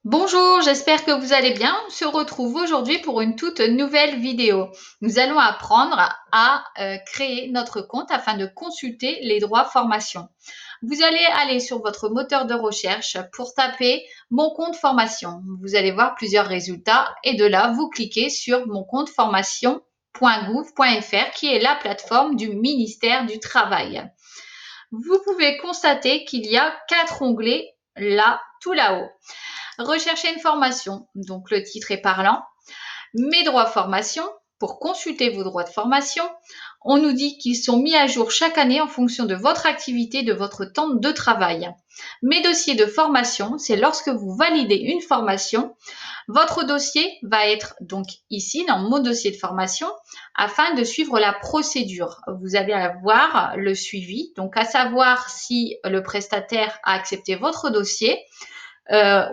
Bonjour, j'espère que vous allez bien. On se retrouve aujourd'hui pour une toute nouvelle vidéo. Nous allons apprendre à créer notre compte afin de consulter les droits formation. Vous allez aller sur votre moteur de recherche pour taper mon compte formation. Vous allez voir plusieurs résultats et de là, vous cliquez sur mon compte formation.gouv.fr qui est la plateforme du ministère du Travail. Vous pouvez constater qu'il y a 4 onglets là, tout là-haut. Rechercher une formation, donc le titre est parlant. Mes droits formation, pour consulter vos droits de formation, on nous dit qu'ils sont mis à jour chaque année en fonction de votre activité, de votre temps de travail. Mes dossiers de formation, c'est lorsque vous validez une formation, votre dossier va être donc ici dans mon dossier de formation afin de suivre la procédure. Vous allez avoir le suivi, donc à savoir si le prestataire a accepté votre dossier,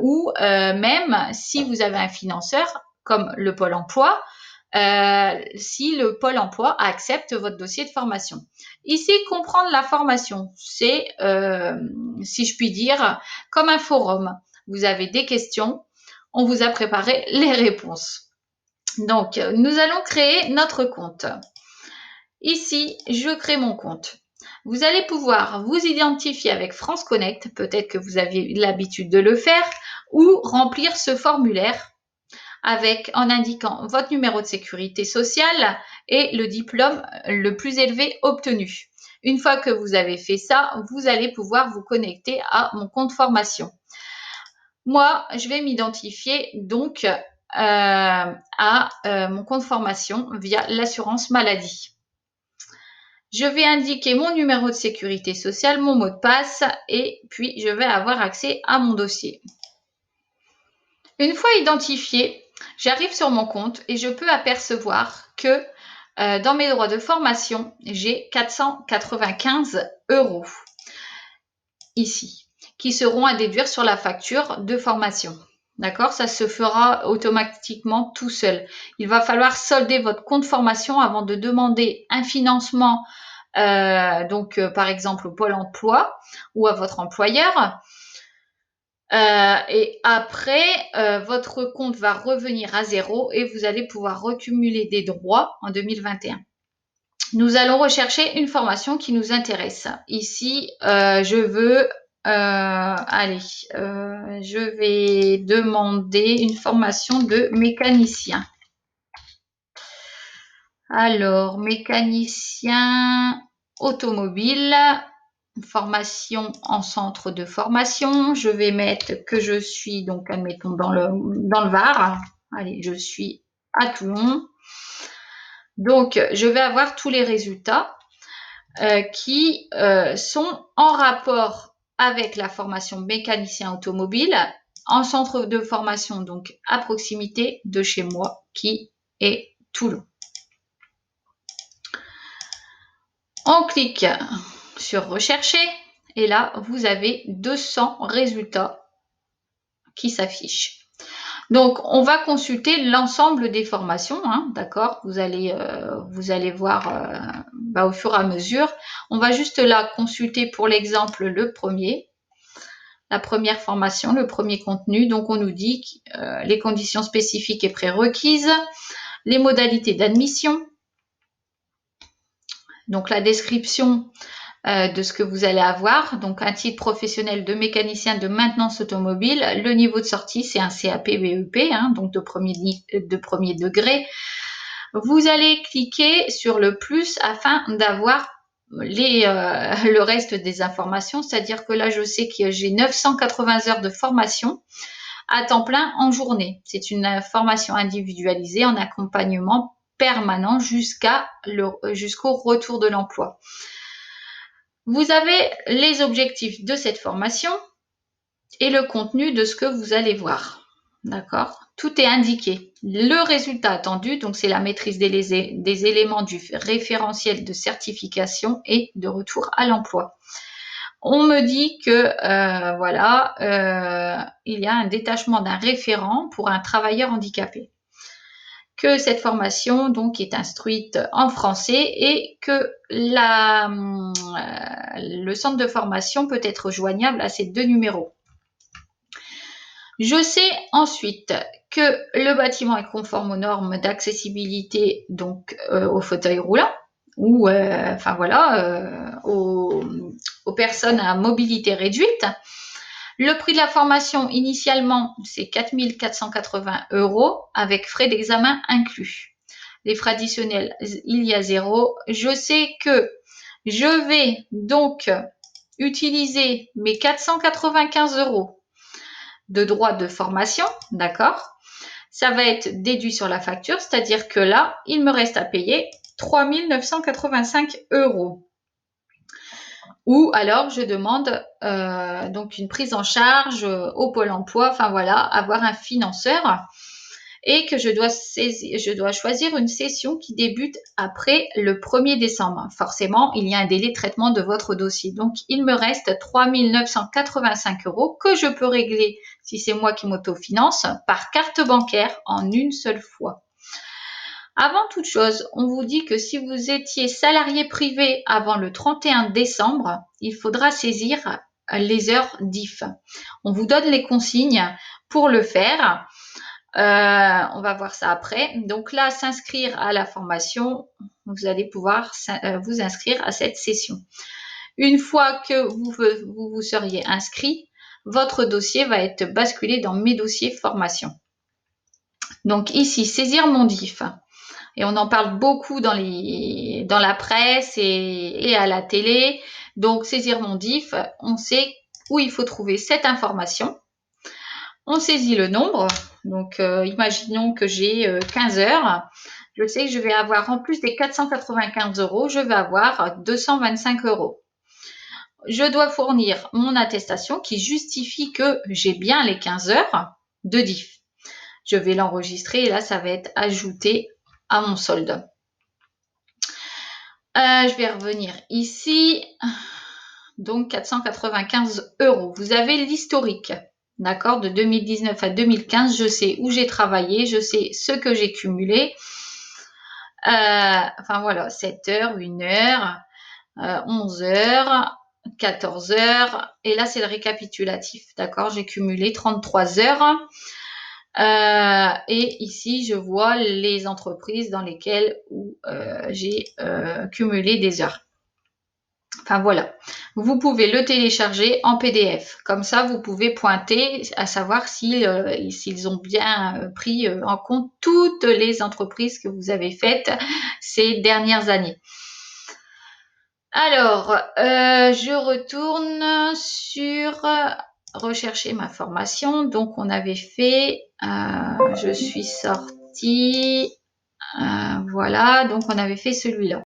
ou même si vous avez un financeur comme le Pôle emploi, si le Pôle emploi accepte votre dossier de formation. Ici, comprendre la formation, c'est, si je puis dire, comme un forum. Vous avez des questions, on vous a préparé les réponses. Donc, nous allons créer notre compte. Ici, je crée mon compte. Vous allez pouvoir vous identifier avec France Connect, peut-être que vous aviez l'habitude de le faire, ou remplir ce formulaire en indiquant votre numéro de sécurité sociale et le diplôme le plus élevé obtenu. Une fois que vous avez fait ça, vous allez pouvoir vous connecter à mon compte formation. Moi, je vais m'identifier donc à mon compte formation via l'assurance maladie. Je vais indiquer mon numéro de sécurité sociale, mon mot de passe et puis je vais avoir accès à mon dossier. Une fois identifié, j'arrive sur mon compte et je peux apercevoir que dans mes droits de formation, j'ai 495 € ici qui seront à déduire sur la facture de formation. D'accord? Ça se fera automatiquement tout seul. Il va falloir solder votre compte formation avant de demander un financement, par exemple au Pôle emploi ou à votre employeur. Et après, votre compte va revenir à zéro et vous allez pouvoir recumuler des droits en 2021. Nous allons rechercher une formation qui nous intéresse. Ici, je vais demander une formation de mécanicien. Alors, mécanicien automobile, formation en centre de formation. Je vais mettre que je suis, donc, admettons, dans le Var. Allez, je suis à Toulon. Donc, je vais avoir tous les résultats qui sont en rapport avec la formation mécanicien automobile en centre de formation, donc à proximité de chez moi, qui est Toulon. On clique sur rechercher et là, vous avez 200 résultats qui s'affichent. Donc, on va consulter l'ensemble des formations, hein, d'accord? Vous allez voir au fur et à mesure. On va juste là consulter pour l'exemple la première formation, le premier contenu. Donc, on nous dit les conditions spécifiques et prérequises, les modalités d'admission, donc la description de ce que vous allez avoir, donc un titre professionnel de mécanicien de maintenance automobile. Le niveau de sortie, c'est un CAP BEP, hein, donc de premier degré. Vous allez cliquer sur le plus afin d'avoir le reste des informations, c'est-à-dire que là, je sais que j'ai 980 heures de formation à temps plein en journée. C'est une formation individualisée en accompagnement permanent jusqu'au retour de l'emploi. Vous avez les objectifs de cette formation et le contenu de ce que vous allez voir. D'accord? Tout est indiqué. Le résultat attendu, donc c'est la maîtrise des éléments du référentiel de certification et de retour à l'emploi. On me dit que il y a un détachement d'un référent pour un travailleur handicapé. Que cette formation donc est instruite en français et que le centre de formation peut être joignable à ces 2 numéros. Je sais ensuite que le bâtiment est conforme aux normes d'accessibilité, donc aux fauteuils roulants ou enfin voilà, aux personnes à mobilité réduite. Le prix de la formation initialement, c'est 4 480 € avec frais d'examen inclus. Les frais additionnels, il y a 0. Je sais que je vais donc utiliser mes 495 € de droits de formation, d'accord? Ça va être déduit sur la facture, c'est-à-dire que là, il me reste à payer 3 985 €. Ou alors, je demande donc une prise en charge au Pôle emploi, enfin voilà, avoir un financeur et que je dois choisir une session qui débute après le 1er décembre. Forcément, il y a un délai de traitement de votre dossier. Donc, il me reste 3 985 € que je peux régler, si c'est moi qui m'autofinance, par carte bancaire en une seule fois. Avant toute chose, on vous dit que si vous étiez salarié privé avant le 31 décembre, il faudra saisir les heures DIF. On vous donne les consignes pour le faire. On va voir ça après. Donc là, s'inscrire à la formation, vous allez pouvoir vous inscrire à cette session. Une fois que vous seriez inscrit, votre dossier va être basculé dans mes dossiers formation. Donc ici, saisir mon DIF. Et on en parle beaucoup dans la presse et à la télé. Donc saisir mon DIF, on sait où il faut trouver cette information. On saisit le nombre. Donc, imaginons que j'ai 15 heures. Je sais que je vais avoir, en plus des 495 €, je vais avoir 225 €. Je dois fournir mon attestation qui justifie que j'ai bien les 15 heures de DIF. Je vais l'enregistrer et là, ça va être ajouté à mon solde. Je vais revenir ici. Donc, 495 €. Vous avez l'historique. D'accord, de 2019 à 2015, je sais où j'ai travaillé, je sais ce que j'ai cumulé. Enfin voilà, 7 heures, 1 heure, 11 heures, 14 heures. Et là, c'est le récapitulatif. D'accord, j'ai cumulé 33 heures. Et ici, je vois les entreprises dans lesquelles j'ai cumulé des heures. Enfin voilà, vous pouvez le télécharger en PDF. Comme ça, vous pouvez pointer à savoir s'ils ont bien pris en compte toutes les entreprises que vous avez faites ces dernières années. Alors, je retourne sur rechercher ma formation. Donc, on avait fait, je suis sortie, voilà, donc on avait fait celui-là.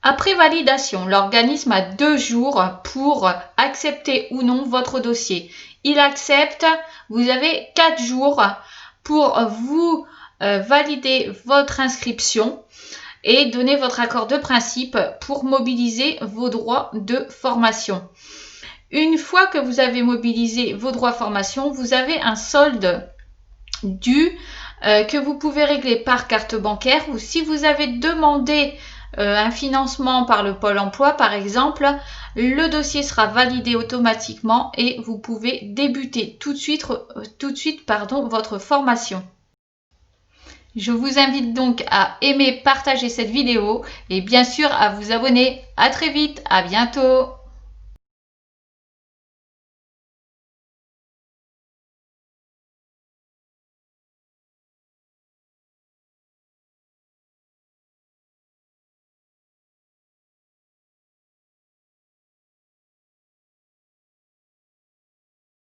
Après validation, l'organisme a 2 jours pour accepter ou non votre dossier. Il accepte, vous avez 4 jours pour vous valider votre inscription et donner votre accord de principe pour mobiliser vos droits de formation. Une fois que vous avez mobilisé vos droits de formation, vous avez un solde dû que vous pouvez régler par carte bancaire ou si vous avez demandé un financement par le Pôle emploi, par exemple, le dossier sera validé automatiquement et vous pouvez débuter tout de suite votre formation. Je vous invite donc à aimer, partager cette vidéo et bien sûr à vous abonner. À très vite, à bientôt.